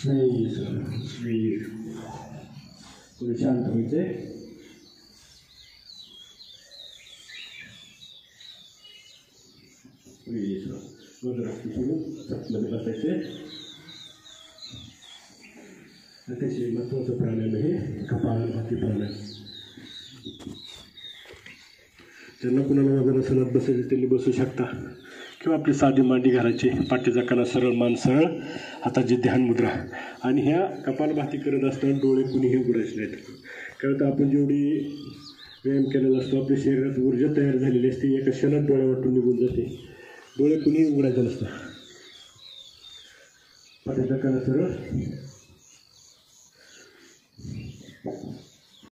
वीर थोडे शांत व्हायचे. मध्ये बसायचे. अतिशय महत्त्वाचं प्राणायाम हे कपालभाती प्राणायाम. ज्यांना कुणाला वजनासनात बसायचं त्यांनी बसू शकता किंवा आपली साधी मांडी घालायची. पाठीचा कणा सरळ, मान सरळ, हाताची ध्यान मुद्रा. आणि ह्या कपालभाती करत असताना डोळे कुणीही उघडायचे नाहीत. कारण तर आपण जेवढी व्यायाम केलेला असतो आपल्या शरीरात ऊर्जा तयार झालेली असते, एका क्षणात डोळ्या वाटून निघून जाते. डोळे कुणीही उघडायचं नसतं. पाठीचा कणा सरळ,